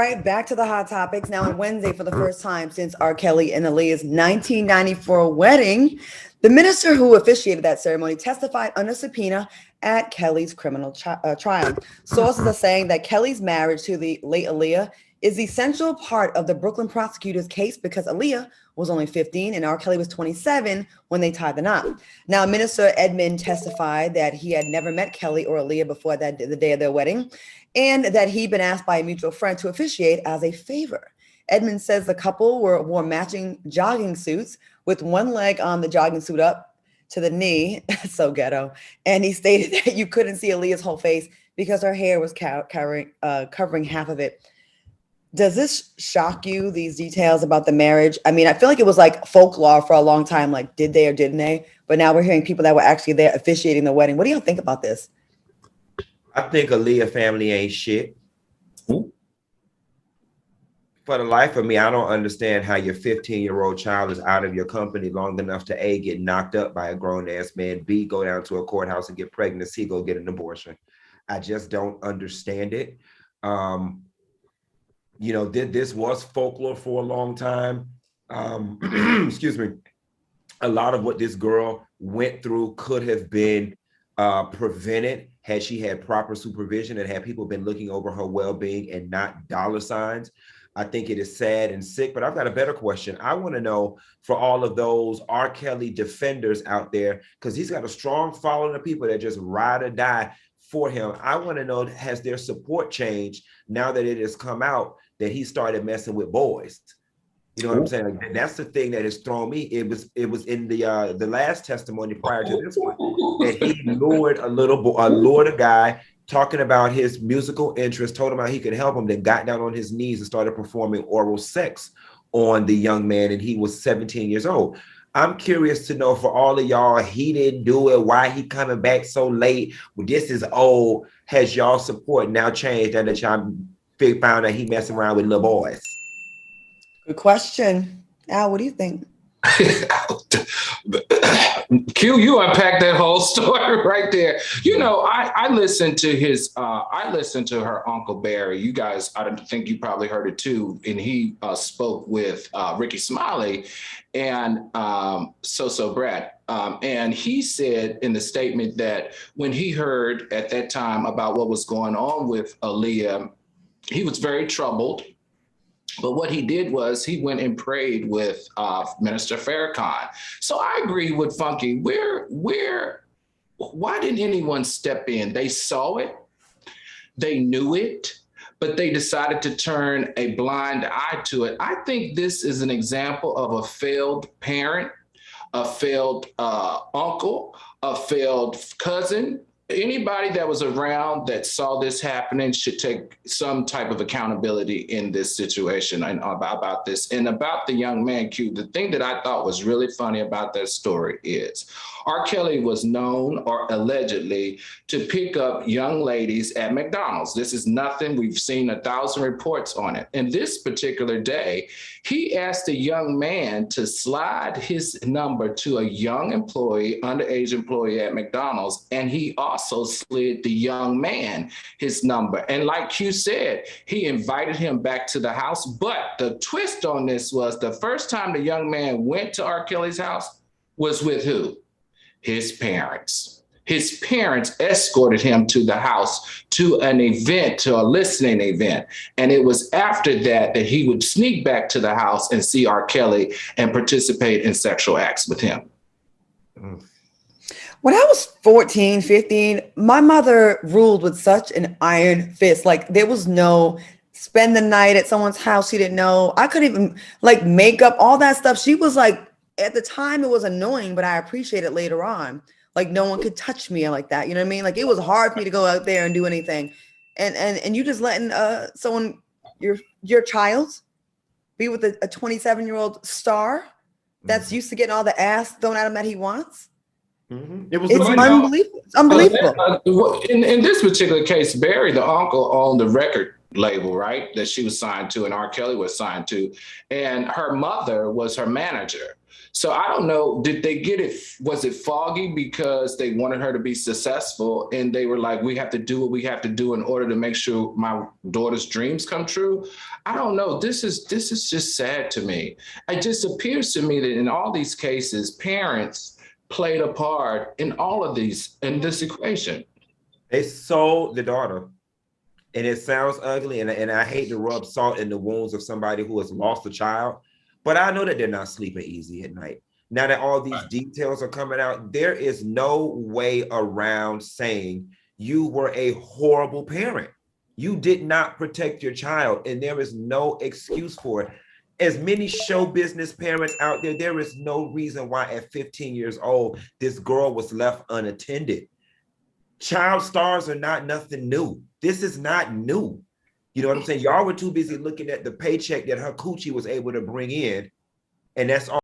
right, back to the hot topics. Now, on Wednesday, for the first time since R. Kelly and Aaliyah's 1994 wedding, the minister who officiated that ceremony testified under subpoena at Kelly's criminal trial. Sources are saying that Kelly's marriage to the late Aaliyah is the essential part of the Brooklyn prosecutor's case because Aaliyah was only 15 and R. Kelly was 27 when they tied the knot. Now, Minister Edmond testified that he had never met Kelly or Aaliyah before the day of their wedding, and that he'd been asked by a mutual friend to officiate as a favor. Edmond says the couple wore matching jogging suits with one leg on the jogging suit up to the knee. So ghetto. And he stated that you couldn't see Aaliyah's whole face because her hair was covering half of it. Does this shock you, these details about the marriage? I mean, I feel like it was like folklore for a long time, like did they or didn't they? But now we're hearing people that were actually there officiating the wedding. What do y'all think about this? I think Aaliyah family ain't shit. For the life of me, I don't understand how your 15-year-old child is out of your company long enough to A, get knocked up by a grown-ass man, B, go down to a courthouse and get pregnant, C, go get an abortion. I just don't understand it. You know, this was folklore for a long time. Excuse me. A lot of what this girl went through could have been prevented had she had proper supervision and had people been looking over her well-being and not dollar signs. I think it is sad and sick, but I've got a better question. I want to know for all of those R. Kelly defenders out there, because he's got a strong following of people that just ride or die for him. I want to know, has their support changed now that it has come out that he started messing with boys? You know what I'm saying? Like, that's the thing that has thrown me. It was in the last testimony prior to this one that he lured a guy talking about his musical interest, told him how he could help him, then got down on his knees and started performing oral sex on the young man, and he was 17 years old. I'm curious to know, for all of y'all, he didn't do it, why he coming back so late? Well, this is old. Has y'all support now changed now that y'all found that he messing around with little boys? Good question. Al, what do you think? Q, you unpacked that whole story right there. You know, I listened to her Uncle Barry. You guys, I think you probably heard it too. And he spoke with Ricky Smiley and So Brad. And he said in the statement that when he heard at that time about what was going on with Aaliyah, he was very troubled. But what he did was he went and prayed with Minister Farrakhan. So I agree with Funky. Why didn't anyone step in? They saw it, they knew it, but they decided to turn a blind eye to it. I think this is an example of a failed parent, a failed uncle, a failed cousin. Anybody that was around that saw this happening should take some type of accountability in this situation and about this. And about the young man, Q, the thing that I thought was really funny about that story is R. Kelly was known, or allegedly, to pick up young ladies at McDonald's. This is nothing. We've seen 1,000 reports on it. And this particular day, he asked a young man to slide his number to a young employee, underage employee at McDonald's, and he also slid the young man his number. And like Q said, he invited him back to the house. But the twist on this was the first time the young man went to R. Kelly's house was with who? His parents. His parents escorted him to the house to an event, to a listening event. And it was after that that he would sneak back to the house and see R. Kelly and participate in sexual acts with him. When I was 14, 15, my mother ruled with such an iron fist. Like, there was no spend the night at someone's house she didn't know. I couldn't even like make up all that stuff. She was like, at the time it was annoying, but I appreciate it later on. Like, no one could touch me like that. You know what I mean? Like, it was hard for me to go out there and do anything. And you just letting someone, your child, be with a 27-year-old star that's used to getting all the ass thrown at him that he wants. Mm-hmm. It's unbelievable. It's unbelievable. In this particular case, Barry, the uncle, owned the record label, right, that she was signed to and R. Kelly was signed to. And her mother was her manager. So I don't know, did they get it? Was it foggy because they wanted her to be successful and they were like, we have to do what we have to do in order to make sure my daughter's dreams come true? I don't know. This is just sad to me. It just appears to me that in all these cases, parents played a part in all of these, in this equation. They sold the daughter. And it sounds ugly, and I hate to rub salt in the wounds of somebody who has lost a child, but I know that they're not sleeping easy at night. Now that all these details are coming out, there is no way around saying you were a horrible parent. You did not protect your child, and there is no excuse for it. As many show business parents out there, there is no reason why at 15 years old, this girl was left unattended. Child stars are not nothing new. This is not new. You know what I'm saying? Y'all were too busy looking at the paycheck that her coochie was able to bring in, and that's all.